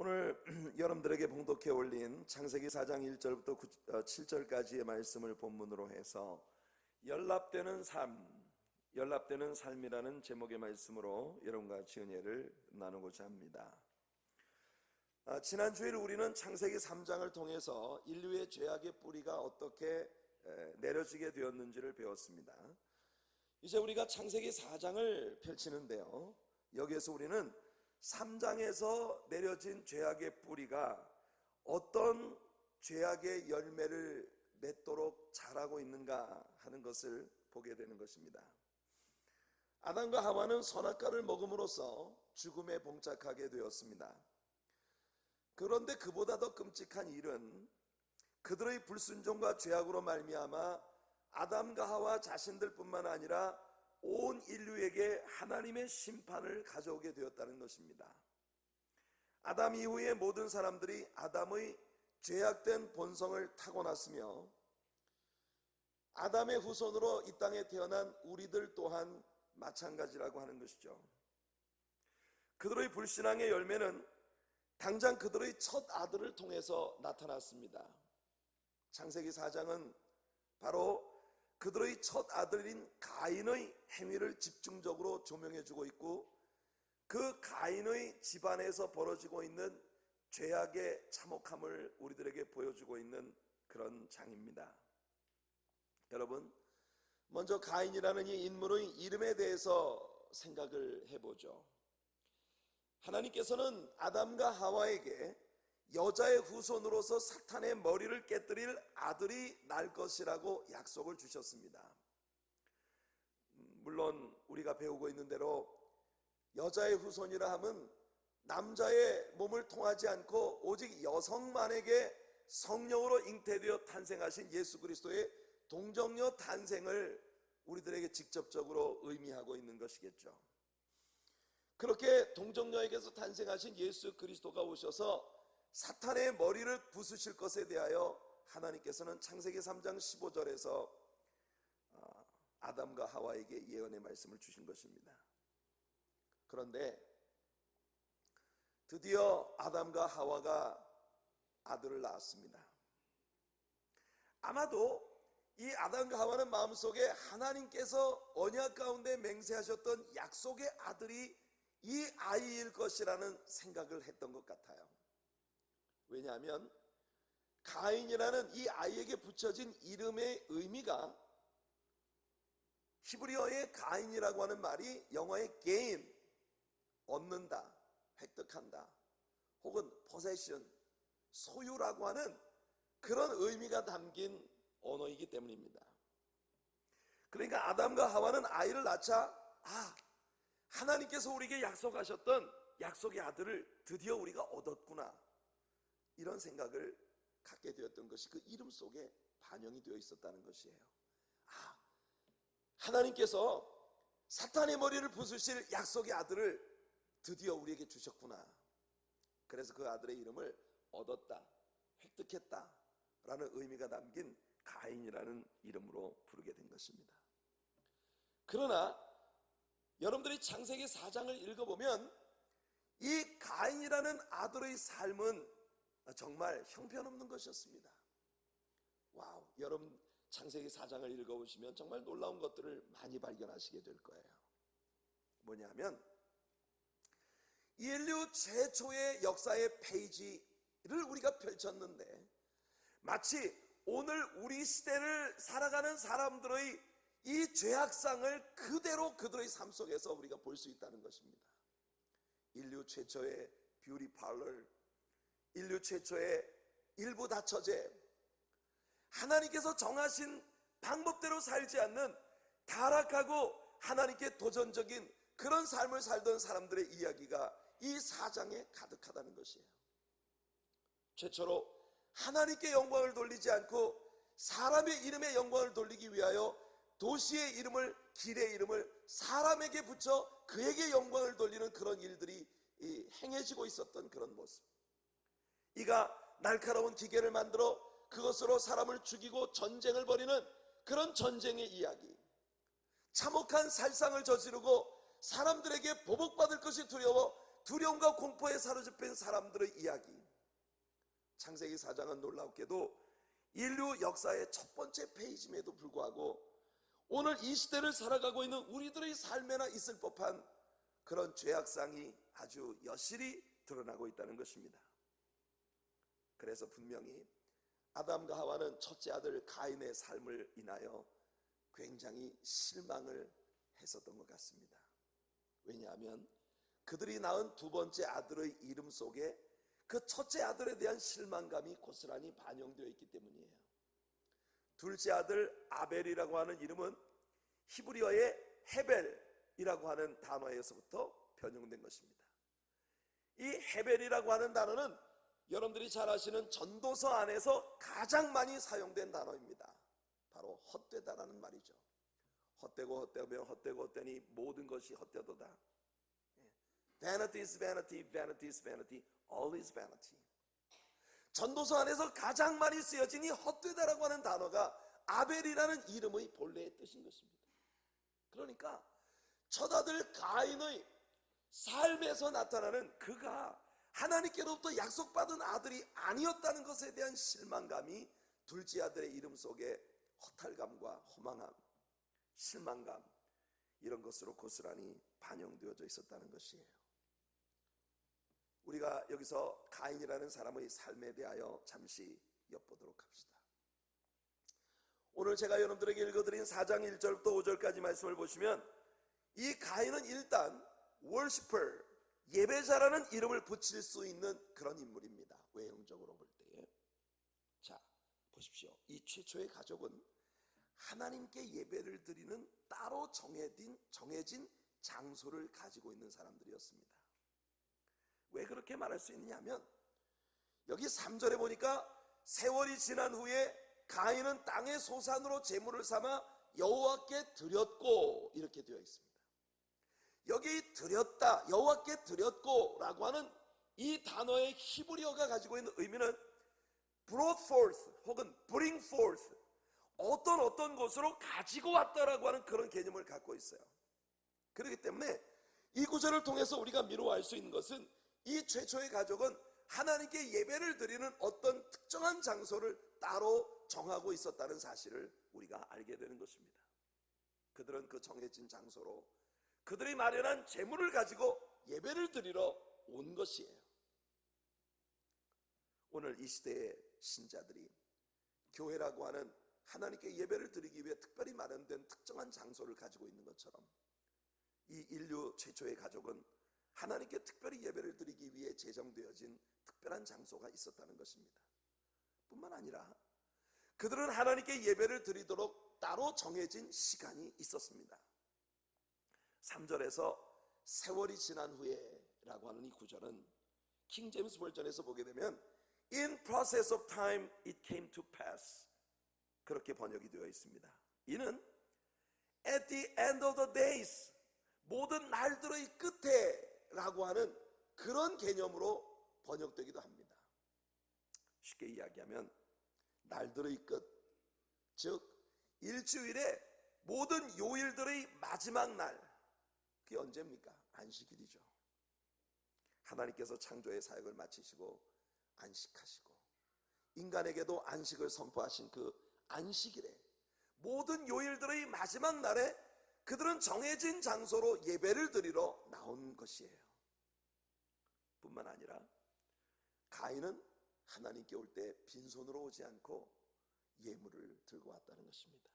오늘 여러분들에게 봉독해 올린 창세기 4장 1절부터 7절까지의 말씀을 본문으로 해서 연락되는 삶이라는 제목의 말씀으로 여러분과 같이 은혜를 나누고자 합니다. 지난주일 우리는 창세기 3장을 통해서 인류의 죄악의 뿌리가 어떻게 내려지게 되었는지를 배웠습니다. 이제 우리가 창세기 4장을 펼치는데요, 여기에서 우리는 3장에서 내려진 죄악의 뿌리가 어떤 죄악의 열매를 맺도록 자라고 있는가 하는 것을 보게 되는 것입니다. 아담과 하와는 선악과를 먹음으로써 죽음에 봉착하게 되었습니다. 그런데 그보다 더 끔찍한 일은 그들의 불순종과 죄악으로 말미암아 아담과 하와 자신들뿐만 아니라 온 인류에게 하나님의 심판을 가져오게 되었다는 것입니다. 아담 이후의 모든 사람들이 아담의 죄악된 본성을 타고났으며 아담의 후손으로 이 땅에 태어난 우리들 또한 마찬가지라고 하는 것이죠. 그들의 불신앙의 열매는 당장 그들의 첫 아들을 통해서 나타났습니다. 창세기 4장은 바로 그들의 첫 아들인 가인의 행위를 집중적으로 조명해주고 있고, 그 가인의 집안에서 벌어지고 있는 죄악의 참혹함을 우리들에게 보여주고 있는 그런 장입니다. 여러분, 먼저 가인이라는 이 인물의 이름에 대해서 생각을 해보죠. 하나님께서는 아담과 하와에게 여자의 후손으로서 사탄의 머리를 깨뜨릴 아들이 날 것이라고 약속을 주셨습니다. 물론 우리가 배우고 있는 대로 여자의 후손이라 함은 남자의 몸을 통하지 않고 오직 여성만에게 성령으로 잉태되어 탄생하신 예수 그리스도의 동정녀 탄생을 우리들에게 직접적으로 의미하고 있는 것이겠죠. 그렇게 동정녀에게서 탄생하신 예수 그리스도가 오셔서 사탄의 머리를 부수실 것에 대하여 하나님께서는 창세기 3장 15절에서 아담과 하와에게 예언의 말씀을 주신 것입니다. 그런데 드디어 아담과 하와가 아들을 낳았습니다. 아마도 이 아담과 하와는 마음속에 하나님께서 언약 가운데 맹세하셨던 약속의 아들이 이 아이일 것이라는 생각을 했던 것 같아요. 왜냐하면 가인이라는 이 아이에게 붙여진 이름의 의미가 히브리어의 가인이라고 하는 말이 영어의 gain, 얻는다, 획득한다, 혹은 possession, 소유라고 하는 그런 의미가 담긴 언어이기 때문입니다. 그러니까 아담과 하와는 아이를 낳자 하나님께서 우리에게 약속하셨던 약속의 아들을 드디어 우리가 얻었구나, 이런 생각을 갖게 되었던 것이 그 이름 속에 반영이 되어 있었다는 것이에요. 하나님께서 사탄의 머리를 부수실 약속의 아들을 드디어 우리에게 주셨구나. 그래서 그 아들의 이름을 얻었다, 획득했다 라는 의미가 담긴 가인이라는 이름으로 부르게 된 것입니다. 그러나 여러분들이 창세기 4장을 읽어보면 이 가인이라는 아들의 삶은 정말 형편없는 것이었습니다. 와우, 여러분 창세기 4장을 읽어보시면 정말 놀라운 것들을 많이 발견하시게 될 거예요. 뭐냐면 인류 최초의 역사의 페이지를 우리가 펼쳤는데 마치 오늘 우리 시대를 살아가는 사람들의 이 죄악상을 그대로 그들의 삶 속에서 우리가 볼 수 있다는 것입니다. 인류 최초의 뷰티 파러, 인류 최초의 일부 다처제, 하나님께서 정하신 방법대로 살지 않는 타락하고 하나님께 도전적인 그런 삶을 살던 사람들의 이야기가 이 4장에 가득하다는 것이에요. 최초로 하나님께 영광을 돌리지 않고 사람의 이름에 영광을 돌리기 위하여 도시의 이름을, 길의 이름을 사람에게 붙여 그에게 영광을 돌리는 그런 일들이 행해지고 있었던 그런 모습. 이가 날카로운 기계를 만들어 그것으로 사람을 죽이고 전쟁을 벌이는 그런 전쟁의 이야기, 참혹한 살상을 저지르고 사람들에게 보복받을 것이 두려워 두려움과 공포에 사로잡힌 사람들의 이야기. 창세기 4장은 놀랍게도 인류 역사의 첫 번째 페이지임에도 불구하고 오늘 이 시대를 살아가고 있는 우리들의 삶에나 있을 법한 그런 죄악상이 아주 여실히 드러나고 있다는 것입니다. 그래서 분명히 아담과 하와는 첫째 아들 가인의 삶을 인하여 굉장히 실망을 했었던 것 같습니다. 왜냐하면 그들이 낳은 두 번째 아들의 이름 속에 그 첫째 아들에 대한 실망감이 고스란히 반영되어 있기 때문이에요. 둘째 아들 아벨이라고 하는 이름은 히브리어의 헤벨이라고 하는 단어에서부터 변형된 것입니다. 이 헤벨이라고 하는 단어는 여러분들이 잘 아시는 전도서 안에서 가장 많이 사용된 단어입니다. 바로 헛되다라는 말이죠. 헛되고 헛되며 헛되고 헛되니 모든 것이 헛되도다. Vanity is vanity, vanity is vanity, all is vanity. 전도서 안에서 가장 많이 쓰여진 이 헛되다라고 하는 단어가 아벨이라는 이름의 본래의 뜻인 것입니다. 그러니까 첫 아들 가인의 삶에서 나타나는 그가 하나님께로부터 약속받은 아들이 아니었다는 것에 대한 실망감이 둘째 아들의 이름 속에 허탈감과 허망함, 실망감 이런 것으로 고스란히 반영되어져 있었다는 것이에요. 우리가 여기서 가인이라는 사람의 삶에 대하여 잠시 엿보도록 합시다. 오늘 제가 여러분들에게 읽어드린 4장 1절부터 5절까지 말씀을 보시면 이 가인은 일단 worshiper, 예배자라는 이름을 붙일 수 있는 그런 인물입니다. 외형적으로 볼 때에. 자, 보십시오. 이 최초의 가족은 하나님께 예배를 드리는 따로 정해진 장소를 가지고 있는 사람들이었습니다. 왜 그렇게 말할 수 있느냐면 여기 3절에 보니까 세월이 지난 후에 가인은 땅의 소산으로 제물을 삼아 여호와께 드렸고 이렇게 되어 있습니다. 여기 드렸다, 여호와께 드렸고 라고 하는 이 단어의 히브리어가 가지고 있는 의미는 brought forth 혹은 bring forth, 어떤 곳으로 가지고 왔다라고 하는 그런 개념을 갖고 있어요. 그렇기 때문에 이 구절을 통해서 우리가 미루어 알 수 있는 것은 이 최초의 가족은 하나님께 예배를 드리는 어떤 특정한 장소를 따로 정하고 있었다는 사실을 우리가 알게 되는 것입니다. 그들은 그 정해진 장소로 그들이 마련한 제물을 가지고 예배를 드리러 온 것이에요. 오늘 이 시대의 신자들이 교회라고 하는 하나님께 예배를 드리기 위해 특별히 마련된 특정한 장소를 가지고 있는 것처럼 이 인류 최초의 가족은 하나님께 특별히 예배를 드리기 위해 제정되어진 특별한 장소가 있었다는 것입니다. 뿐만 아니라 그들은 하나님께 예배를 드리도록 따로 정해진 시간이 있었습니다. 3절에서 세월이 지난 후에 라고 하는 이 구절은 킹 제임스 버전에서 보게 되면 In process of time it came to pass, 그렇게 번역이 되어 있습니다. 이는 at the end of the days, 모든 날들의 끝에 라고 하는 그런 개념으로 번역되기도 합니다. 쉽게 이야기하면 날들의 끝, 즉 일주일의 모든 요일들의 마지막 날, 그게 언제입니까? 안식일이죠. 하나님께서 창조의 사역을 마치시고 안식하시고 인간에게도 안식을 선포하신 그 안식일에 모든 요일들의 마지막 날에 그들은 정해진 장소로 예배를 드리러 나온 것이에요. 뿐만 아니라 가인은 하나님께 올 때 빈손으로 오지 않고 예물을 들고 왔다는 것입니다.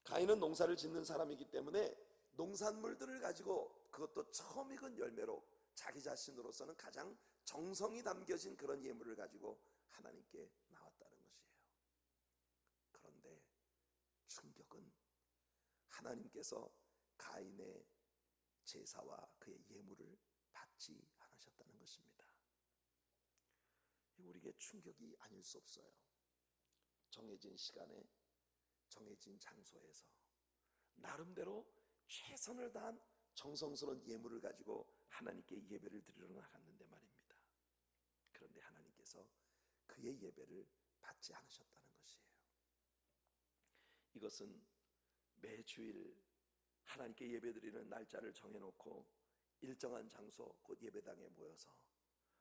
가인은 농사를 짓는 사람이기 때문에 농산물들을 가지고 그것도 처음 익은 열매로 자기 자신으로서는 가장 정성이 담겨진 그런 예물을 가지고 하나님께 나왔다는 것이에요. 그런데 충격은 하나님께서 가인의 제사와 그의 예물을 받지 않으셨다는 것입니다. 우리에게 충격이 아닐 수 없어요. 정해진 시간에 정해진 장소에서 나름대로 최선을 다한 정성스러운 예물을 가지고 하나님께 예배를 드리러 나갔는데 말입니다. 그런데 하나님께서 그의 예배를 받지 않으셨다는 것이에요. 이것은 매주일 하나님께 예배드리는 날짜를 정해놓고 일정한 장소 곧 예배당에 모여서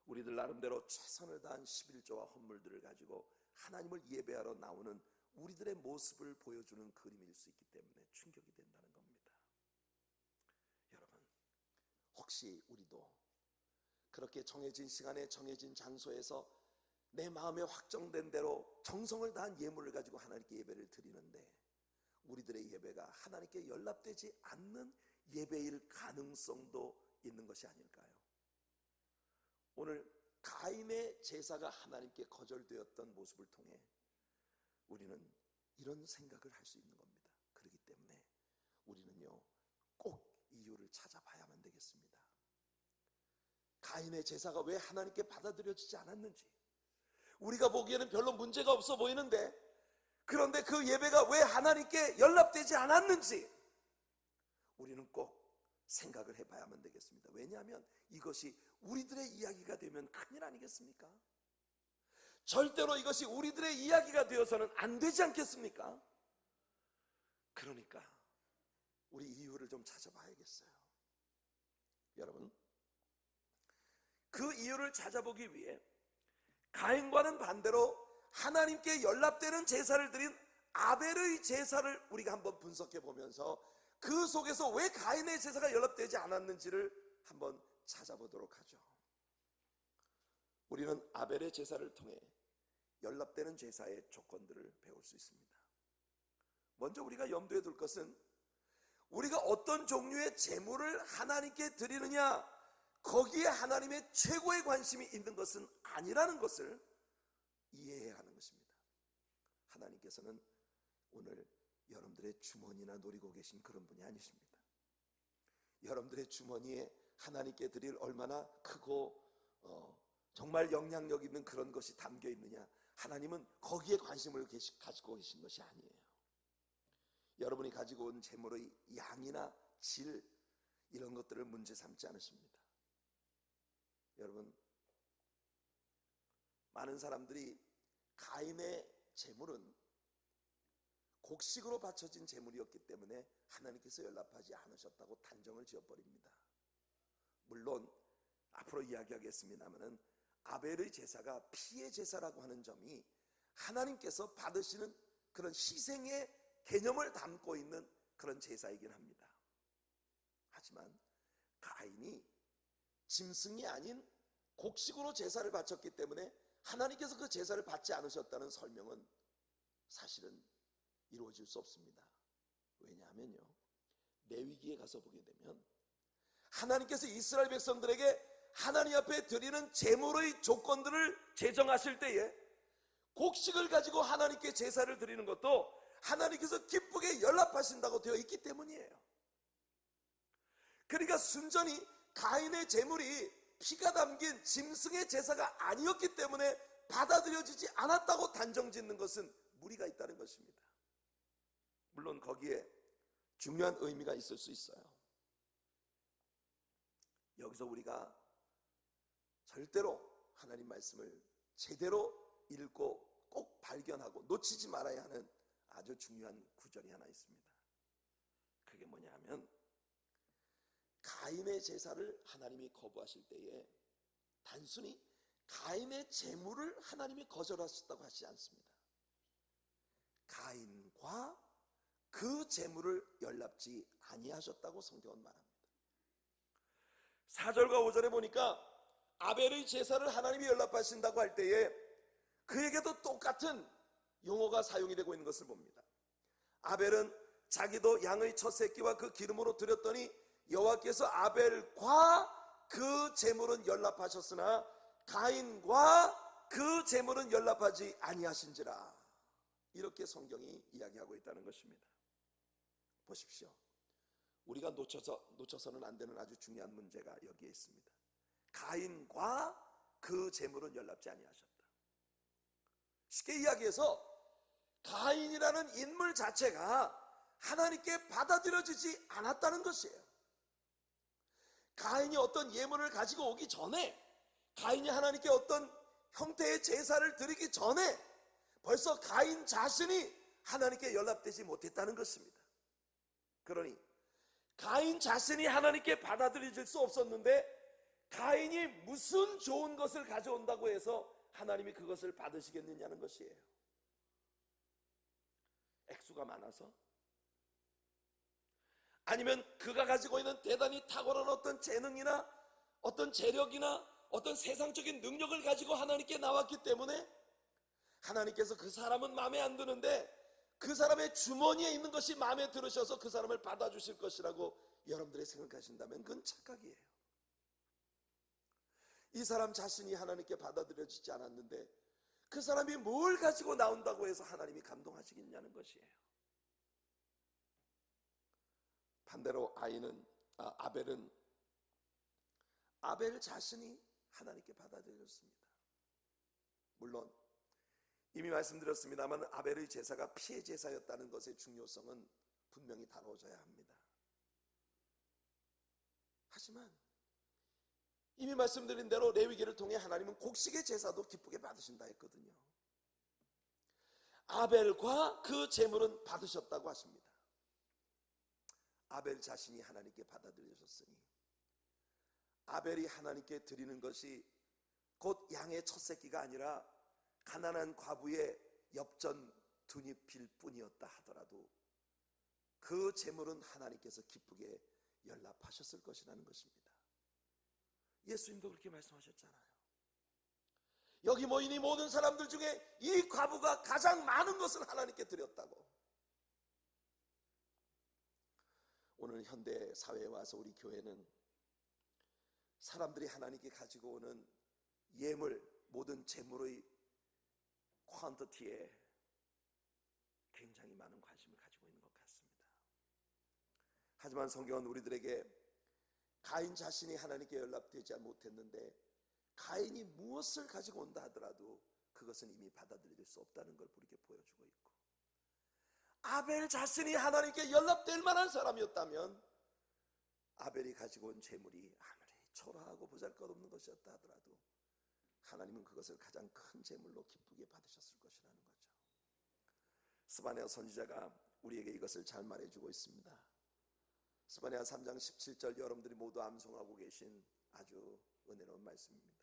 우리들 나름대로 최선을 다한 11조와 헌물들을 가지고 하나님을 예배하러 나오는 우리들의 모습을 보여주는 그림일 수 있기 때문에 충격이 된다는 겁니다. 여러분, 혹시 우리도 그렇게 정해진 시간에 정해진 장소에서 내 마음에 확정된 대로 정성을 다한 예물을 가지고 하나님께 예배를 드리는데 우리들의 예배가 하나님께 연락되지 않는 예배일 가능성도 있는 것이 아닐까요? 오늘 가인의 제사가 하나님께 거절되었던 모습을 통해 우리는 이런 생각을 할 수 있는 겁니다. 그렇기 때문에 우리는요, 꼭 이유를 찾아봐야만 되겠습니다. 가인의 제사가 왜 하나님께 받아들여지지 않았는지, 우리가 보기에는 별로 문제가 없어 보이는데 그런데 그 예배가 왜 하나님께 연락되지 않았는지 우리는 꼭 생각을 해봐야만 되겠습니다. 왜냐하면 이것이 우리들의 이야기가 되면 큰일 아니겠습니까? 절대로 이것이 우리들의 이야기가 되어서는 안 되지 않겠습니까? 그러니까 우리 이유를 좀 찾아봐야겠어요. 여러분, 그 이유를 찾아보기 위해 가인과는 반대로 하나님께 연락되는 제사를 드린 아벨의 제사를 우리가 한번 분석해 보면서 그 속에서 왜 가인의 제사가 연락되지 않았는지를 한번 찾아보도록 하죠. 우리는 아벨의 제사를 통해 연락되는 제사의 조건들을 배울 수 있습니다. 먼저 우리가 염두에 둘 것은 우리가 어떤 종류의 제물을 하나님께 드리느냐, 거기에 하나님의 최고의 관심이 있는 것은 아니라는 것을 이해해야 하는 것입니다. 하나님께서는 오늘 여러분들의 주머니나 노리고 계신 그런 분이 아니십니다. 여러분들의 주머니에 하나님께 드릴 얼마나 크고 정말 영향력 있는 그런 것이 담겨 있느냐, 하나님은 거기에 관심을 가지고 계신 것이 아니에요. 여러분이 가지고 온 재물의 양이나 질, 이런 것들을 문제 삼지 않으십니다. 여러분, 많은 사람들이 가인의 재물은 곡식으로 바쳐진 재물이었기 때문에 하나님께서 연락하지 않으셨다고 단정을 지어버립니다. 물론 앞으로 이야기하겠습니다마는 아벨의 제사가 피의 제사라고 하는 점이 하나님께서 받으시는 그런 희생의 개념을 담고 있는 그런 제사이긴 합니다. 하지만 가인이 짐승이 아닌 곡식으로 제사를 바쳤기 때문에 하나님께서 그 제사를 받지 않으셨다는 설명은 사실은 이루어질 수 없습니다. 왜냐하면요, 레위기에 가서 보게 되면 하나님께서 이스라엘 백성들에게 하나님 앞에 드리는 제물의 조건들을 제정하실 때에 곡식을 가지고 하나님께 제사를 드리는 것도 하나님께서 기쁘게 연락하신다고 되어 있기 때문이에요. 그러니까 순전히 가인의 제물이 피가 담긴 짐승의 제사가 아니었기 때문에 받아들여지지 않았다고 단정짓는 것은 무리가 있다는 것입니다. 물론 거기에 중요한 의미가 있을 수 있어요. 여기서 우리가 절대로 하나님 말씀을 제대로 읽고 꼭 발견하고 놓치지 말아야 하는 아주 중요한 구절이 하나 있습니다. 그게 뭐냐 하면 가인의 제사를 하나님이 거부하실 때에 단순히 가인의 제물을 하나님이 거절하셨다고 하지 않습니다. 가인과 그 제물을 연락지 아니하셨다고 성경은 말합니다. 4절과 5절에 보니까 아벨의 제사를 하나님이 연락하신다고 할 때에 그에게도 똑같은 용어가 사용이 되고 있는 것을 봅니다. 아벨은 자기도 양의 첫 새끼와 그 기름으로 드렸더니 여호와께서 아벨과 그 제물은 연락하셨으나 가인과 그 제물은 연락하지 아니하신지라. 이렇게 성경이 이야기하고 있다는 것입니다. 보십시오. 우리가 놓쳐서는 안 되는 아주 중요한 문제가 여기에 있습니다. 가인과 그 제물은 연락지 아니하셨다. 쉽게 이야기해서 가인이라는 인물 자체가 하나님께 받아들여지지 않았다는 것이에요. 가인이 어떤 예물을 가지고 오기 전에, 가인이 하나님께 어떤 형태의 제사를 드리기 전에 벌써 가인 자신이 하나님께 연락되지 못했다는 것입니다. 그러니 가인 자신이 하나님께 받아들여질 수 없었는데 가인이 무슨 좋은 것을 가져온다고 해서 하나님이 그것을 받으시겠느냐는 것이에요. 액수가 많아서? 아니면 그가 가지고 있는 대단히 탁월한 어떤 재능이나 어떤 재력이나 어떤 세상적인 능력을 가지고 하나님께 나왔기 때문에 하나님께서 그 사람은 마음에 안 드는데 그 사람의 주머니에 있는 것이 마음에 들으셔서 그 사람을 받아주실 것이라고 여러분들이 생각하신다면 그건 착각이에요. 이 사람 자신이 하나님께 받아들여지지 않았는데 그 사람이 뭘 가지고 나온다고 해서 하나님이 감동하시겠냐는 것이에요. 반대로 아벨은 아벨 자신이 하나님께 받아들여졌습니다. 물론 이미 말씀드렸습니다만 아벨의 제사가 피해 제사였다는 것의 중요성은 분명히 다뤄져야 합니다. 하지만 이미 말씀드린 대로 레위기를 통해 하나님은 곡식의 제사도 기쁘게 받으신다 했거든요. 아벨과 그 제물은 받으셨다고 하십니다. 아벨 자신이 하나님께 받아들여졌으니 아벨이 하나님께 드리는 것이 곧 양의 첫 새끼가 아니라 가난한 과부의 엽전 두잎일 뿐이었다 하더라도 그 제물은 하나님께서 기쁘게 연락하셨을 것이라는 것입니다. 예수님도 그렇게 말씀하셨잖아요. 여기 모인 이 모든 사람들 중에 이 과부가 가장 많은 것을 하나님께 드렸다고. 오늘 현대 사회에 와서 우리 교회는 사람들이 하나님께 가지고 오는 예물, 모든 재물의 퀀티티에 굉장히 많은 관심을 가지고 있는 것 같습니다. 하지만 성경은 우리들에게 가인 자신이 하나님께 연락되지 못했는데 가인이 무엇을 가지고 온다 하더라도 그것은 이미 받아들일 수 없다는 걸 우리에게 보여주고 있고, 아벨 자신이 하나님께 연락될 만한 사람이었다면 아벨이 가지고 온 재물이 아무리 초라하고 보잘것없는 것이었다 하더라도 하나님은 그것을 가장 큰 재물로 기쁘게 받으셨을 것이라는 거죠. 스바냐 선지자가 우리에게 이것을 잘 말해주고 있습니다. 스바냐 3장 17절 여러분들이 모두 암송하고 계신 아주 은혜로운 말씀입니다.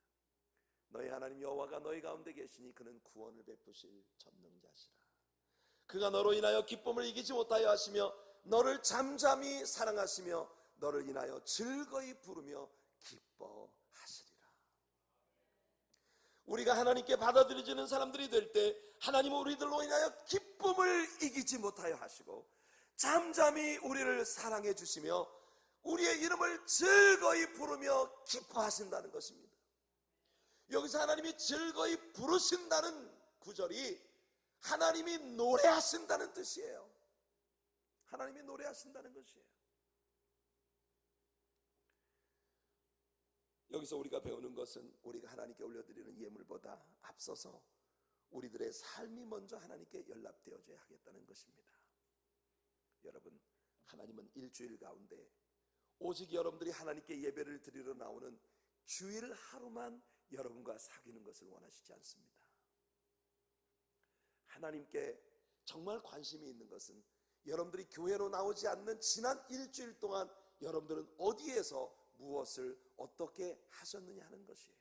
너희 하나님 여호와가 너희 가운데 계시니 그는 구원을 베푸실 전능자시라. 그가 너로 인하여 기쁨을 이기지 못하여 하시며 너를 잠잠히 사랑하시며 너를 인하여 즐거이 부르며 기뻐하시리라. 우리가 하나님께 받아들여지는 사람들이 될 때 하나님은 우리들로 인하여 기쁨을 이기지 못하여 하시고 잠잠히 우리를 사랑해 주시며 우리의 이름을 즐거이 부르며 기뻐하신다는 것입니다. 여기서 하나님이 즐거이 부르신다는 구절이 하나님이 노래하신다는 뜻이에요. 하나님이 노래하신다는 것이에요. 여기서 우리가 배우는 것은 우리가 하나님께 올려드리는 예물보다 앞서서 우리들의 삶이 먼저 하나님께 연락되어져야 하겠다는 것입니다. 여러분, 하나님은 일주일 가운데 오직 여러분들이 하나님께 예배를 드리러 나오는 주일 하루만 여러분과 사귀는 것을 원하시지 않습니다. 하나님께 정말 관심이 있는 것은 여러분들이 교회로 나오지 않는 지난 일주일 동안 여러분들은 어디에서 무엇을 어떻게 하셨느냐 하는 것이에요.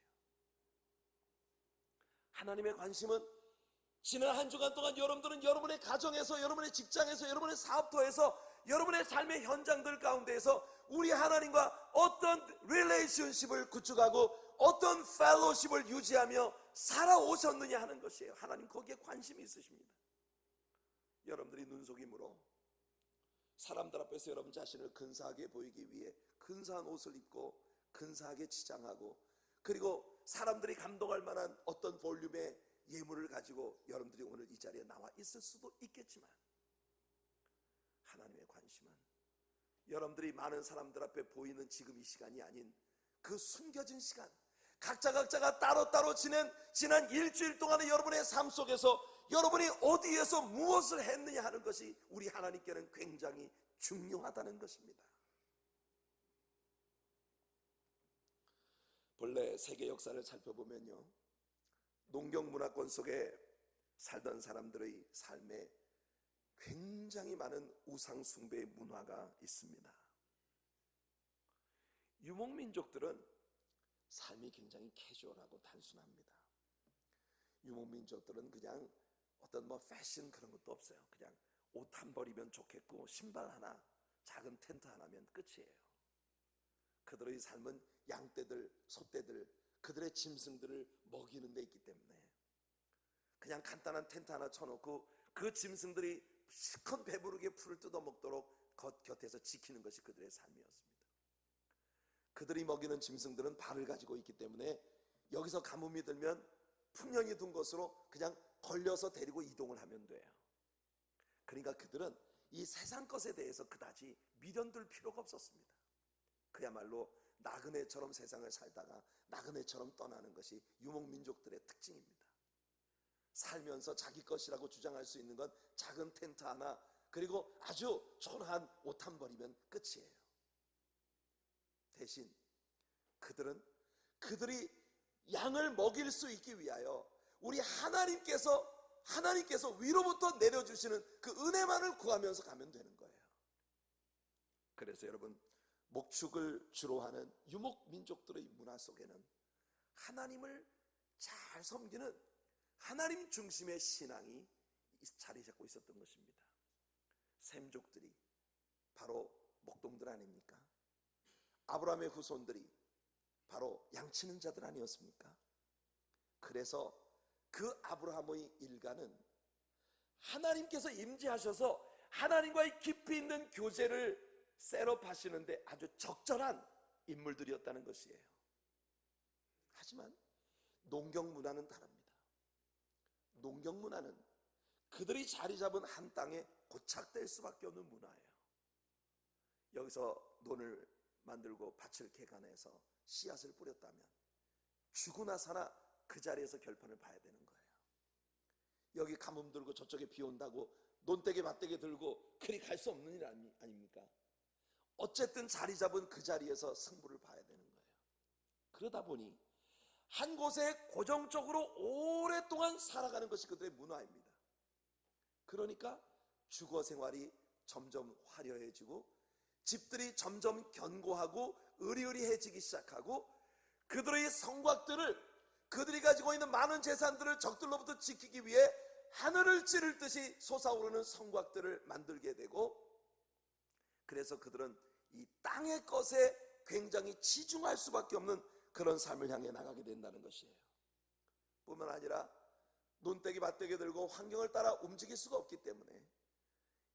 하나님의 관심은 지난 한 주간 동안 여러분들은 여러분의 가정에서, 여러분의 직장에서, 여러분의 사업터에서, 여러분의 삶의 현장들 가운데에서 우리 하나님과 어떤 릴레이션십을 구축하고 어떤 펠로십을 유지하며 살아오셨느냐 하는 것이에요. 하나님 거기에 관심이 있으십니다. 여러분들이 눈속임으로 사람들 앞에서 여러분 자신을 근사하게 보이기 위해 근사한 옷을 입고 근사하게 치장하고, 그리고 사람들이 감동할 만한 어떤 볼륨의 예물을 가지고 여러분들이 오늘 이 자리에 나와 있을 수도 있겠지만 하나님의 관심은 여러분들이 많은 사람들 앞에 보이는 지금 이 시간이 아닌 그 숨겨진 시간, 각자가 따로따로 지난 일주일 동안의 여러분의 삶 속에서 여러분이 어디에서 무엇을 했느냐 하는 것이 우리 하나님께는 굉장히 중요하다는 것입니다. 본래 세계 역사를 살펴보면요, 농경 문화권 속에 살던 사람들의 삶에 굉장히 많은 우상 숭배의 문화가 있습니다. 유목민족들은 삶이 굉장히 캐주얼하고 단순합니다. 유목민족들은 그냥 어떤 패션 그런 것도 없어요. 그냥 옷 한 벌이면 좋겠고 신발 하나, 작은 텐트 하나면 끝이에요. 그들의 삶은 양떼들, 소떼들, 그들의 짐승들을 먹이는 데 있기 때문에 그냥 간단한 텐트 하나 쳐놓고 그 짐승들이 실컷 배부르게 풀을 뜯어먹도록 곁에서 지키는 것이 그들의 삶이었습니다. 그들이 먹이는 짐승들은 발을 가지고 있기 때문에 여기서 가뭄이 들면 풍년이 든 곳으로 그냥 걸려서 데리고 이동을 하면 돼요. 그러니까 그들은 이 세상 것에 대해서 그다지 미련들 필요가 없었습니다. 그야말로 나그네처럼 세상을 살다가 나그네처럼 떠나는 것이 유목민족들의 특징입니다. 살면서 자기 것이라고 주장할 수 있는 건 작은 텐트 하나, 그리고 아주 초라한 옷 한 벌이면 끝이에요. 대신 그들이 양을 먹일 수 있기 위하여 우리 하나님께서 위로부터 내려주시는 그 은혜만을 구하면서 가면 되는 거예요. 그래서 여러분, 목축을 주로 하는 유목민족들의 문화 속에는 하나님을 잘 섬기는 하나님 중심의 신앙이 자리 잡고 있었던 것입니다. 셈족들이 바로 목동들 아닙니까? 아브라함의 후손들이 바로 양치는 자들 아니었습니까? 그래서 그 아브라함의 일가는 하나님께서 임재하셔서 하나님과의 깊이 있는 교제를 셋업하시는데 아주 적절한 인물들이었다는 것이에요. 하지만 농경 문화는 다릅니다. 농경 문화는 그들이 자리 잡은 한 땅에 고착될 수밖에 없는 문화예요. 여기서 논을 만들고 밭을 개간해서 씨앗을 뿌렸다면 죽고 나서나 그 자리에서 결판을 봐야 되는 거예요. 여기 가뭄 들고 저쪽에 비 온다고 논대개 밭대개 들고 그리 갈 수 없는 일 아닙니까? 어쨌든 자리 잡은 그 자리에서 승부를 봐야 되는 거예요. 그러다 보니 한 곳에 고정적으로 오랫동안 살아가는 것이 그들의 문화입니다. 그러니까 주거 생활이 점점 화려해지고 집들이 점점 견고하고 으리으리해지기 시작하고 그들의 성곽들을, 그들이 가지고 있는 많은 재산들을 적들로부터 지키기 위해 하늘을 찌를 듯이 솟아오르는 성곽들을 만들게 되고, 그래서 그들은 이 땅의 것에 굉장히 치중할 수밖에 없는 그런 삶을 향해 나가게 된다는 것이에요. 뿐만 아니라 논대기 밭대기 들고 환경을 따라 움직일 수가 없기 때문에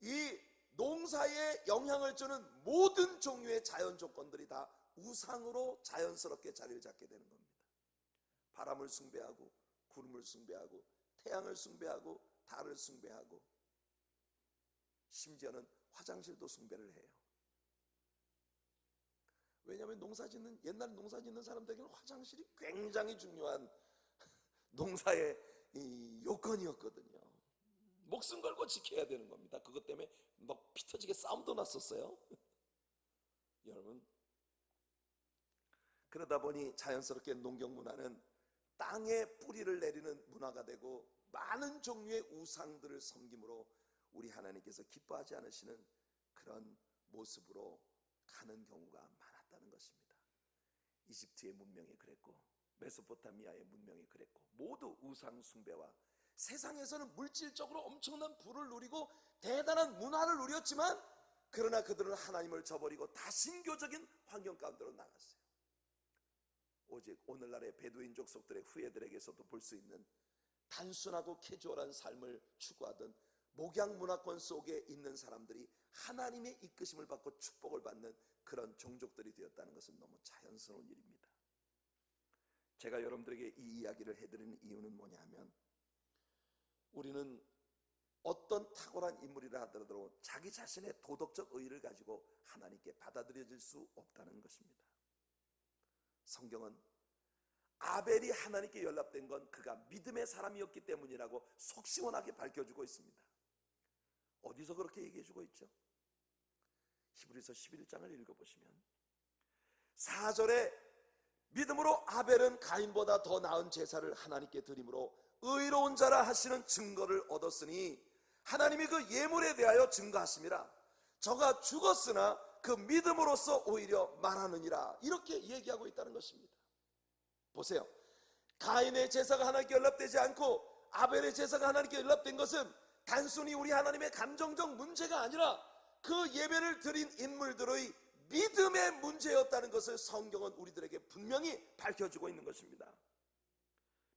이 농사에 영향을 주는 모든 종류의 자연 조건들이 다 우상으로 자연스럽게 자리를 잡게 되는 겁니다. 바람을 숭배하고 구름을 숭배하고 태양을 숭배하고 달을 숭배하고 심지어는 화장실도 숭배를 해요. 왜냐하면 옛날 농사 짓는 사람들에게는 화장실이 굉장히 중요한 농사의 요건이었거든요. 목숨 걸고 지켜야 되는 겁니다. 그것 때문에 막 피 터지게 싸움도 났었어요. 여러분, 그러다 보니 자연스럽게 농경 문화는 땅에 뿌리를 내리는 문화가 되고 많은 종류의 우상들을 섬김으로 우리 하나님께서 기뻐하지 않으시는 그런 모습으로 가는 경우가 많았다는 것입니다. 이집트의 문명이 그랬고 메소포타미아의 문명이 그랬고 모두 우상 숭배와 세상에서는 물질적으로 엄청난 부를 누리고 대단한 문화를 누렸지만 그러나 그들은 하나님을 저버리고 다신교적인 환경 가운데로 나갔어요. 오직 오늘날의 베두인 족속들의 후예들에게서도 볼 수 있는 단순하고 캐주얼한 삶을 추구하던 목양 문화권 속에 있는 사람들이 하나님의 이끄심을 받고 축복을 받는 그런 종족들이 되었다는 것은 너무 자연스러운 일입니다. 제가 여러분들에게 이 이야기를 해드리는 이유는 뭐냐 하면 우리는 어떤 탁월한 인물이라 하더라도 자기 자신의 도덕적 의의를 가지고 하나님께 받아들여질 수 없다는 것입니다. 성경은 아벨이 하나님께 연락된 건 그가 믿음의 사람이었기 때문이라고 속 시원하게 밝혀주고 있습니다. 어디서 그렇게 얘기해주고 있죠? 히브리서 11장을 읽어보시면 4절에 믿음으로 아벨은 가인보다 더 나은 제사를 하나님께 드림으로 의로운 자라 하시는 증거를 얻었으니 하나님이 그 예물에 대하여 증거하심이라. 저가 죽었으나 그 믿음으로써 오히려 말하느니라, 이렇게 얘기하고 있다는 것입니다. 보세요. 가인의 제사가 하나님께 연락되지 않고 아벨의 제사가 하나님께 연락된 것은 단순히 우리 하나님의 감정적 문제가 아니라 그 예배를 드린 인물들의 믿음의 문제였다는 것을 성경은 우리들에게 분명히 밝혀주고 있는 것입니다.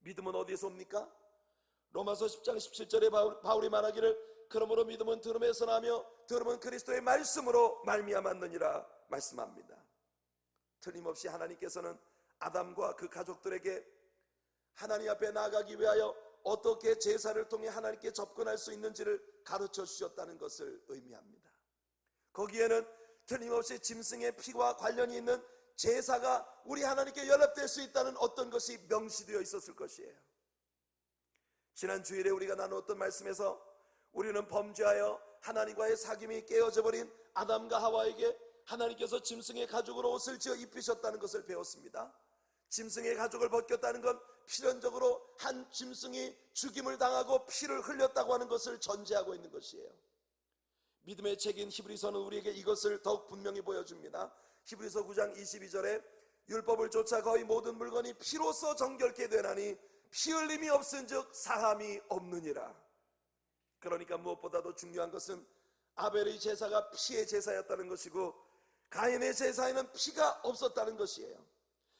믿음은 어디에서 옵니까? 로마서 10장 17절에 바울이 말하기를 그러므로 믿음은 들음에서 나며 들음은 그리스도의 말씀으로 말미암았느니라 말씀합니다. 틀림없이 하나님께서는 아담과 그 가족들에게 하나님 앞에 나아가기 위하여 어떻게 제사를 통해 하나님께 접근할 수 있는지를 가르쳐 주셨다는 것을 의미합니다. 거기에는 틀림없이 짐승의 피와 관련이 있는 제사가 우리 하나님께 연합될 수 있다는 어떤 것이 명시되어 있었을 것이에요. 지난 주일에 우리가 나누었던 말씀에서 우리는 범죄하여 하나님과의 사귐이 깨어져 버린 아담과 하와에게 하나님께서 짐승의 가죽으로 옷을 지어 입히셨다는 것을 배웠습니다. 짐승의 가죽을 벗겼다는 건 필연적으로 한 짐승이 죽임을 당하고 피를 흘렸다고 하는 것을 전제하고 있는 것이에요. 믿음의 책인 히브리서는 우리에게 이것을 더욱 분명히 보여줍니다. 히브리서 9장 22절에 율법을 쫓아 거의 모든 물건이 피로써 정결케 되나니 피 흘림이 없은즉 사함이 없느니라. 그러니까 무엇보다도 중요한 것은 아벨의 제사가 피의 제사였다는 것이고 가인의 제사에는 피가 없었다는 것이에요.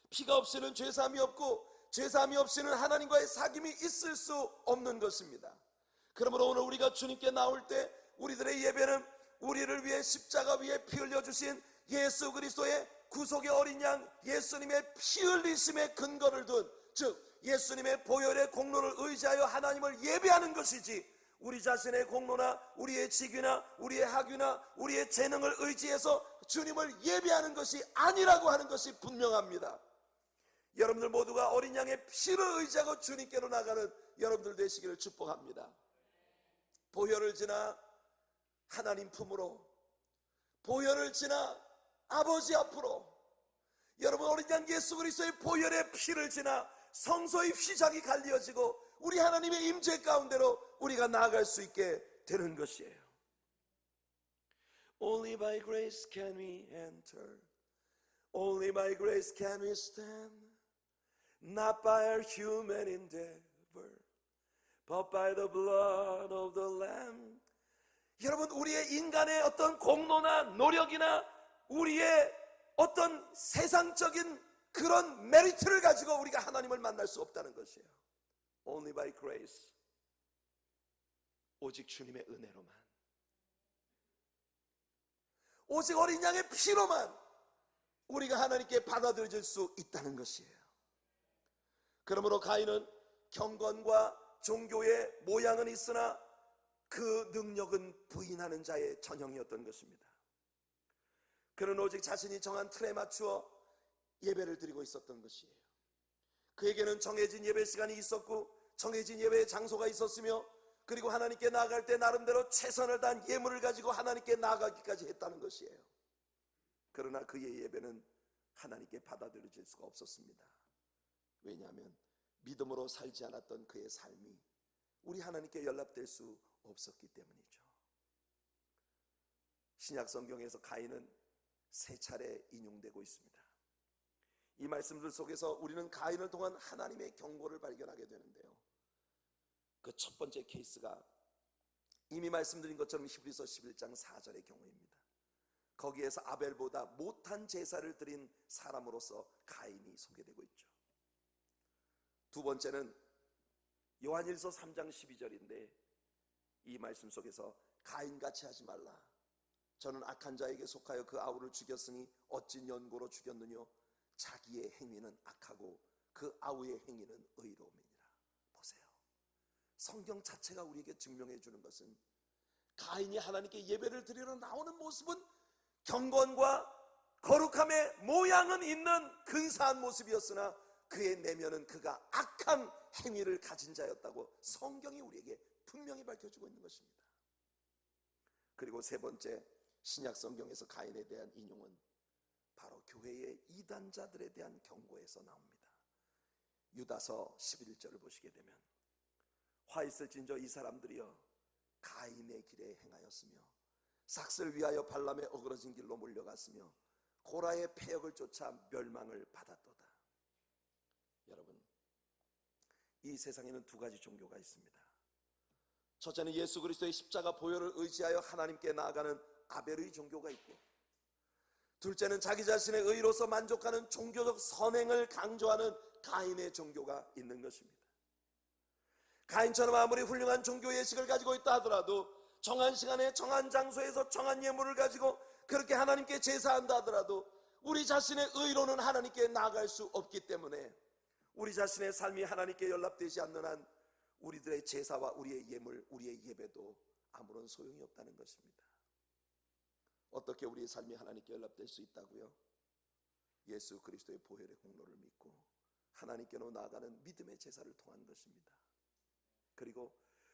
피가 없이는 죄사함이 없고 죄사함이 없이는 하나님과의 사귐이 있을 수 없는 것입니다. 그러므로 오늘 우리가 주님께 나올 때 우리들의 예배는 우리를 위해 십자가 위에 피 흘려주신 예수 그리스도의 구속의 어린 양 예수님의 피 흘리심의 근거를 둔, 즉 예수님의 보혈의 공로를 의지하여 하나님을 예배하는 것이지 우리 자신의 공로나 우리의 직위나 우리의 학위나 우리의 재능을 의지해서 주님을 예배하는 것이 아니라고 하는 것이 분명합니다. 여러분들 모두가 어린 양의 피를 의지하고 주님께로 나가는 여러분들 되시기를 축복합니다. 보혈을 지나 하나님 품으로, 보혈을 지나 아버지 앞으로, 여러분 어린 양 예수 그리스도의 보혈의 피를 지나 성소의 휘장이 갈려지고 우리 하나님의 임재 가운데로 우리가 나아갈 수 있게 되는 것이에요. Only by grace can we enter. Only by grace can we stand. Not by our human endeavor, but by the blood of the Lamb. 여러분 우리의 인간의 어떤 공로나 노력이나 우리의 어떤 세상적인 그런 메리트를 가지고 우리가 하나님을 만날 수 없다는 것이에요. Only by grace. 오직 주님의 은혜로만, 오직 어린 양의 피로만 우리가 하나님께 받아들여질 수 있다는 것이에요. 그러므로 가인은 경건과 종교의 모양은 있으나 그 능력은 부인하는 자의 전형이었던 것입니다. 그는 오직 자신이 정한 틀에 맞추어 예배를 드리고 있었던 것이에요. 그에게는 정해진 예배 시간이 있었고 정해진 예배의 장소가 있었으며 그리고 하나님께 나아갈 때 나름대로 최선을 다한 예물을 가지고 하나님께 나아가기까지 했다는 것이에요. 그러나 그의 예배는 하나님께 받아들여질 수가 없었습니다. 왜냐하면 믿음으로 살지 않았던 그의 삶이 우리 하나님께 연락될 수 없었기 때문이죠. 신약 성경에서 가인은 세 차례 인용되고 있습니다. 이 말씀들 속에서 우리는 가인을 통한 하나님의 경고를 발견하게 되는데요. 그 첫 번째 케이스가 이미 말씀드린 것처럼 히브리서 11장 4절의 경우입니다. 거기에서 아벨보다 못한 제사를 드린 사람으로서 가인이 소개되고 있죠. 두 번째는 요한일서 3장 12절인데 이 말씀 속에서 가인같이 하지 말라. 저는 악한 자에게 속하여 그 아우를 죽였으니 어찌 연고로 죽였느뇨. 자기의 행위는 악하고 그 아우의 행위는 의로움이니라. 보세요. 성경 자체가 우리에게 증명해 주는 것은 가인이 하나님께 예배를 드리러 나오는 모습은 경건과 거룩함의 모양은 있는 근사한 모습이었으나 그의 내면은 그가 악한 행위를 가진 자였다고 성경이 우리에게 분명히 밝혀주고 있는 것입니다. 그리고 세 번째, 신약 성경에서 가인에 대한 인용은 바로 교회의 이단자들에 대한 경고에서 나옵니다. 유다서 11절을 보시게 되면 화 있을진저 이 사람들이여 가인의 길에 행하였으며 삭슬 위하여 발람의 어그러진 길로 몰려갔으며 고라의 패역을 쫓아 멸망을 받았도다. 여러분, 이 세상에는 두 가지 종교가 있습니다. 첫째는 예수 그리스도의 십자가 보혈을 의지하여 하나님께 나아가는 아벨의 종교가 있고, 둘째는 자기 자신의 의로서 만족하는 종교적 선행을 강조하는 가인의 종교가 있는 것입니다. 가인처럼 아무리 훌륭한 종교 예식을 가지고 있다 하더라도, 정한 시간에 정한 장소에서 정한 예물을 가지고 그렇게 하나님께 제사한다 하더라도 우리 자신의 의로는 하나님께 나아갈 수 없기 때문에 우리 자신의 삶이 하나님께 연락되지 않는 한 우리들의 제사와 우리의 예물, 우리의 예배도 아무런 소용이 없다는 것입니다. 어떻게 우리의 삶이 하나님께 연락될 수 있다고요? 예수 그리스도의 보혈의 공로를 믿고 하나님께로 나아가는 믿음의 제사를 통한 것입니다. 그리고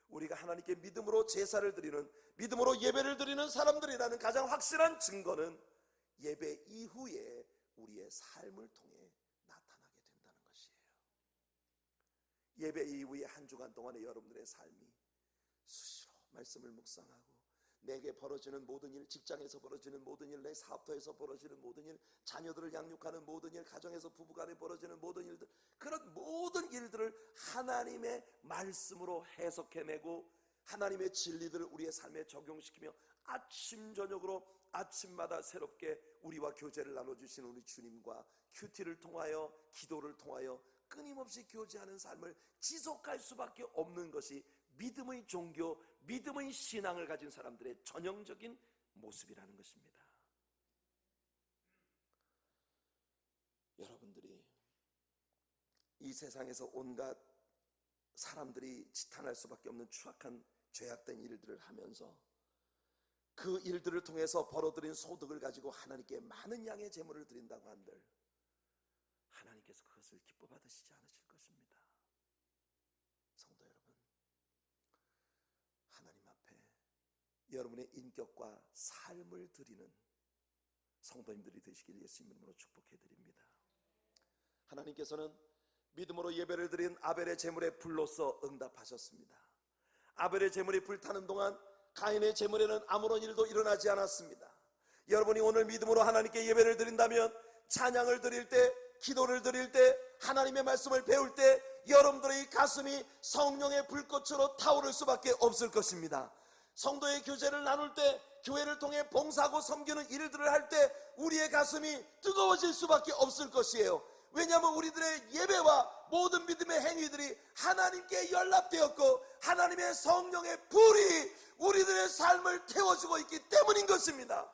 우리가 하나님께 믿음으로 제사를 드리는, 믿음으로 예배를 드리는 사람들이라는 가장 확실한 증거는 예배 이후에 우리의 삶을 통해 나타나게 된다는 것이에요. 예배 이후에 한 주간 동안의 여러분들의 삶이 수시로 말씀을 묵상하고 내게 벌어지는 모든 일, 직장에서 벌어지는 모든 일, 내 사업터에서 벌어지는 모든 일, 자녀들을 양육하는 모든 일, 가정에서 부부간에 벌어지는 모든 일들, 그런 모든 일들을 하나님의 말씀으로 해석해내고 하나님의 진리들을 우리의 삶에 적용시키며 아침 저녁으로 아침마다 새롭게 우리와 교제를 나눠주시는 우리 주님과 큐티를 통하여, 기도를 통하여 끊임없이 교제하는 삶을 지속할 수밖에 없는 것이 믿음의 종교, 믿음의 신앙을 가진 사람들의 전형적인 모습이라는 것입니다. 여러분들이 이 세상에서 온갖 사람들이 지탄할 수밖에 없는 추악한 죄악된 일들을 하면서 그 일들을 통해서 벌어들인 소득을 가지고 하나님께 많은 양의 제물을 드린다고 한들 하나님께서 그것을 기뻐 받으시지 않으실 것입니다. 성도 여러분, 하나님 앞에 여러분의 인격과 삶을 드리는 성도님들이 되시길 예수님 이름으로 축복해 드립니다. 하나님께서는 믿음으로 예배를 드린 아벨의 제물에 불로써 응답하셨습니다. 아벨의 제물이 불타는 동안 가인의 제물에는 아무런 일도 일어나지 않았습니다. 여러분이 오늘 믿음으로 하나님께 예배를 드린다면, 찬양을 드릴 때, 기도를 드릴 때, 하나님의 말씀을 배울 때 여러분들의 가슴이 성령의 불꽃으로 타오를 수밖에 없을 것입니다. 성도의 교제를 나눌 때, 교회를 통해 봉사하고 섬기는 일들을 할 때 우리의 가슴이 뜨거워질 수밖에 없을 것이에요. 왜냐하면 우리들의 예배와 모든 믿음의 행위들이 하나님께 연락되었고 하나님의 성령의 불이 우리들의 삶을 태워주고 있기 때문인 것입니다.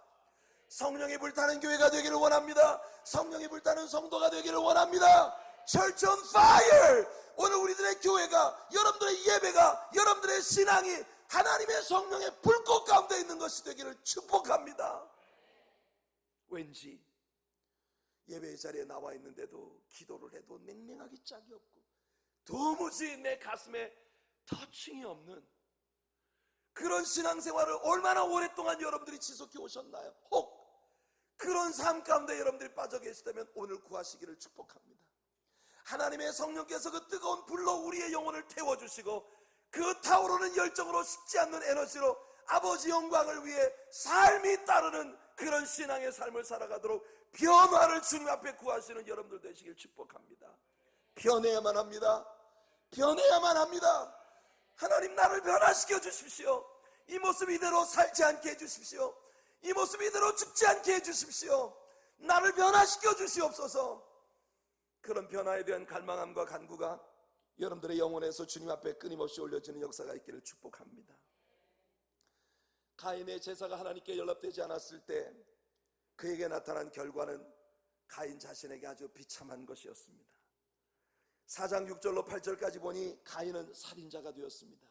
성령이 불타는 교회가 되기를 원합니다. 성령이 불타는 성도가 되기를 원합니다. Church on fire! 오늘 우리들의 교회가, 여러분들의 예배가, 여러분들의 신앙이 하나님의 성령의 불꽃 가운데 있는 것이 되기를 축복합니다. 왠지 예배의 자리에 나와 있는데도 기도를 해도 맹맹하기 짝이 없고 도무지 내 가슴에 터칭이 없는 그런 신앙생활을 얼마나 오랫동안 여러분들이 지속해 오셨나요? 혹 그런 삶 가운데 여러분들이 빠져 계시다면 오늘 구하시기를 축복합니다. 하나님의 성령께서 그 뜨거운 불로 우리의 영혼을 태워주시고 그 타오르는 열정으로 식지 않는 에너지로 아버지 영광을 위해 삶이 따르는 그런 신앙의 삶을 살아가도록 변화를 주님 앞에 구하시는 여러분들 되시길 축복합니다. 변해야만 합니다. 변해야만 합니다. 하나님, 나를 변화시켜 주십시오. 이 모습 이대로 살지 않게 해주십시오. 이 모습 이대로 죽지 않게 해주십시오. 나를 변화시켜 주시옵소서. 그런 변화에 대한 갈망함과 간구가 여러분들의 영혼에서 주님 앞에 끊임없이 올려지는 역사가 있기를 축복합니다. 가인의 제사가 하나님께 연락되지 않았을 때 그에게 나타난 결과는 가인 자신에게 아주 비참한 것이었습니다. 4장 6절로 8절까지 보니 가인은 살인자가 되었습니다.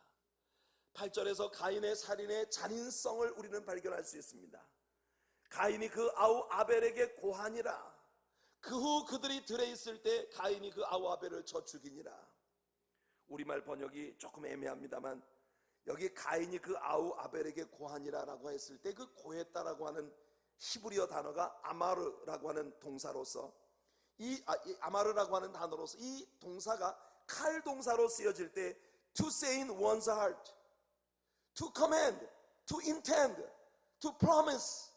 8절에서 가인의 살인의 잔인성을 우리는 발견할 수 있습니다. 가인이 그 아우 아벨에게 고하니라. 그 후 그들이 들에 있을 때 가인이 그 아우 아벨을 쳐 죽이니라. 우리말 번역이 조금 애매합니다만 여기 가인이 그 아우 아벨에게 고하니라라고 했을 때 그 고했다라고 하는 히브리어 단어가 아마르라고 하는 동사로서 이 아마르라고 하는 단어로서 이 동사가 칼 동사로 쓰여질 때 to say in one's heart, to command, to intend, to promise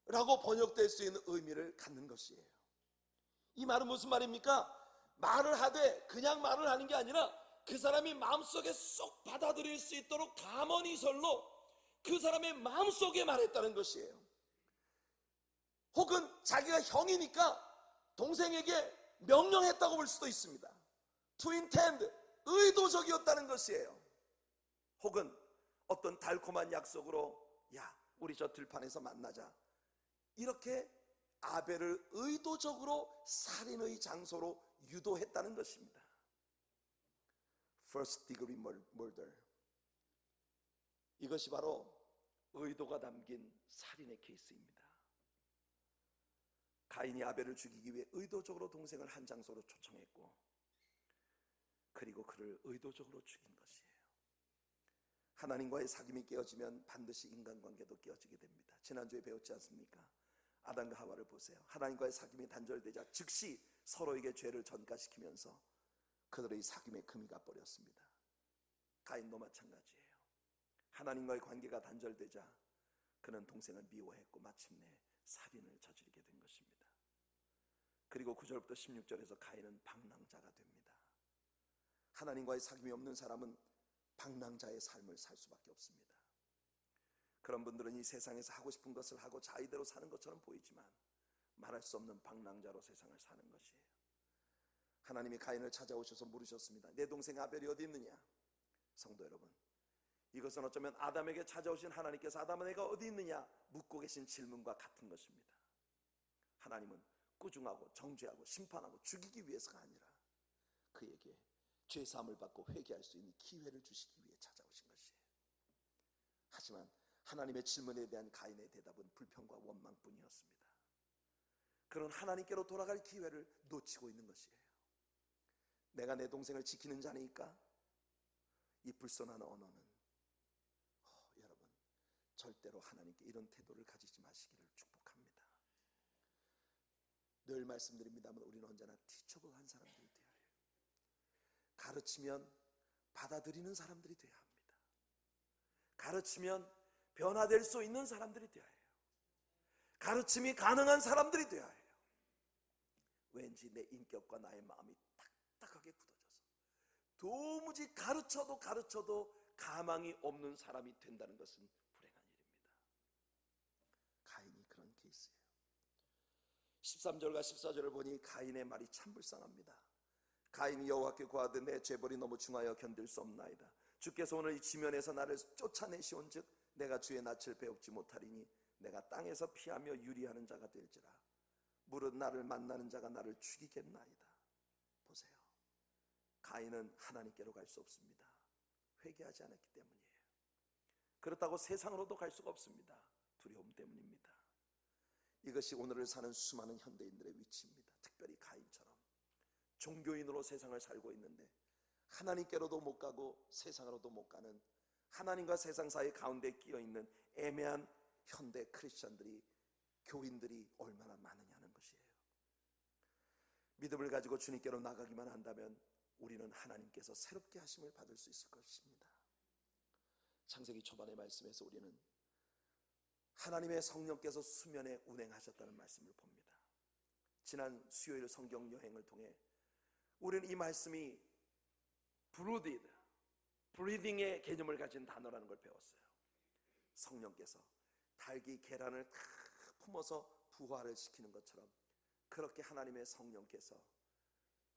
라고 번역될 수 있는 의미를 갖는 것이에요. 이 말은 무슨 말입니까? 말을 하되 그냥 말을 하는 게 아니라 그 사람이 마음속에 쏙 받아들일 수 있도록 감언이설로 그 사람의 마음속에 말했다는 것이에요. 혹은 자기가 형이니까 동생에게 명령했다고 볼 수도 있습니다. To intend, 의도적이었다는 것이에요. 혹은 어떤 달콤한 약속으로 야, 우리 저 들판에서 만나자, 이렇게 아벨을 의도적으로 살인의 장소로 유도했다는 것입니다. First degree murder, 이것이 바로 의도가 담긴 살인의 케이스입니다. 가인이 아벨을 죽이기 위해 의도적으로 동생을 한 장소로 초청했고, 그리고 그를 의도적으로 죽인 것이에요. 하나님과의 사귐이 깨어지면 반드시 인간관계도 깨어지게 됩니다. 지난주에 배웠지 않습니까? 아담과 하와를 보세요. 하나님과의 사귐이 단절되자 즉시 서로에게 죄를 전가시키면서 그들의 사귐에 금이 가버렸습니다. 가인도 마찬가지예요. 하나님과의 관계가 단절되자 그는 동생을 미워했고 마침내 살인을 저지르게 된 것입니다. 그리고 9절부터 16절에서 가인은 방랑자가 됩니다. 하나님과의 사귐이 없는 사람은 방랑자의 삶을 살 수밖에 없습니다. 그런 분들은 이 세상에서 하고 싶은 것을 하고 자의대로 사는 것처럼 보이지만 말할 수 없는 방랑자로 세상을 사는 것이에요. 하나님이 가인을 찾아오셔서 물으셨습니다. 내 동생 아벨이 어디 있느냐? 성도 여러분, 이것은 어쩌면 아담에게 찾아오신 하나님께서 아담아 내가 어디 있느냐 묻고 계신 질문과 같은 것입니다. 하나님은 꾸중하고 정죄하고 심판하고 죽이기 위해서가 아니라 그에게 죄사함을 받고 회개할 수 있는 기회를 주시기 위해 찾아오신 것이에요. 하지만 하나님의 질문에 대한 가인의 대답은 불평과 원망뿐이었습니다. 그런 하나님께로 돌아갈 기회를 놓치고 있는 것이에요. 내가 내 동생을 지키는 자니까 이 불손한 언어는 여러분, 절대로 하나님께 이런 태도를 가지지 마시기를 축복합니다. 늘 말씀드립니다만 우리는 언제나 티처블한 사람들이 되어야 해요. 가르치면 받아들이는 사람들이 되어야 합니다. 가르치면 변화될 수 있는 사람들이 되어야 해요. 가르침이 가능한 사람들이 되어야 해요. 왠지 내 인격과 나의 마음이 딱딱하게 굳어져서 도무지 가르쳐도 가망이 없는 사람이 된다는 것은 불행한 일입니다. 가인이 그런 케이스예요. 13절과 14절을 보니 가인의 말이 참 불쌍합니다. 가인이 여호와께 고하되 내 죄벌이 너무 중하여 견딜 수 없나이다. 주께서 오늘 이 지면에서 나를 쫓아내시온즉 내가 주의 낯을 배웁지 못하리니 내가 땅에서 피하며 유리하는 자가 될지라. 무릇 나를 만나는 자가 나를 죽이겠나이다. 보세요. 가인은 하나님께로 갈 수 없습니다. 회개하지 않았기 때문이에요. 그렇다고 세상으로도 갈 수가 없습니다. 두려움 때문입니다. 이것이 오늘을 사는 수많은 현대인들의 위치입니다. 특별히 가인처럼 종교인으로 세상을 살고 있는데 하나님께로도 못 가고 세상으로도 못 가는, 하나님과 세상 사이 가운데 끼어있는 애매한 현대 크리스천들이, 교인들이 얼마나 많으냐는 것이에요. 믿음을 가지고 주님께로 나가기만 한다면 우리는 하나님께서 새롭게 하심을 받을 수 있을 것입니다. 창세기 초반의 말씀에서 우리는 하나님의 성령께서 수면에 운행하셨다는 말씀을 봅니다. 지난 수요일 성경 여행을 통해 우리는 이 말씀이 brooded, breathing의 개념을 가진 단어라는 걸 배웠어요. 성령께서 닭이 계란을 다 품어서 부화를 시키는 것처럼 그렇게 하나님의 성령께서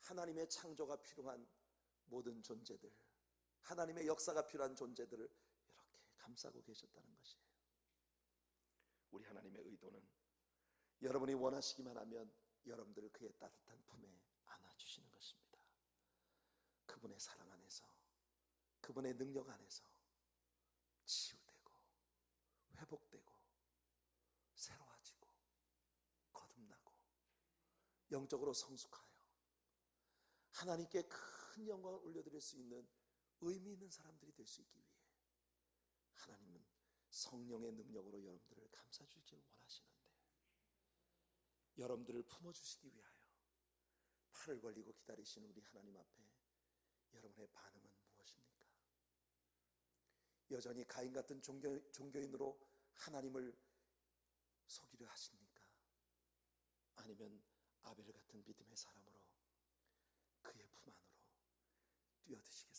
하나님의 창조가 필요한 모든 존재들, 하나님의 역사가 필요한 존재들을 이렇게 감싸고 계셨다는 것이에요. 우리 하나님의 의도는 여러분이 원하시기만 하면 여러분들을 그의 따뜻한 품에 안아주시는 것입니다. 그분의 사랑 안에서, 그분의 능력 안에서 치유되고 회복되고 새로워지고 거듭나고 영적으로 성숙하여 하나님께 큰 영광을 올려드릴 수 있는 의미 있는 사람들이 될 수 있기 위해 하나님은 성령의 능력으로 여러분들을 감싸주길 원하시는데, 여러분들을 품어주시기 위하여 팔을 벌리고 기다리시는 우리 하나님 앞에 여러분의 반응은 무엇입니까? 여전히 가인 같은 종교인으로 하나님을 속이려 하십니까? 아니면 아벨 같은 믿음의 사람으로 그의 품 안으로 뛰어드시겠습니까?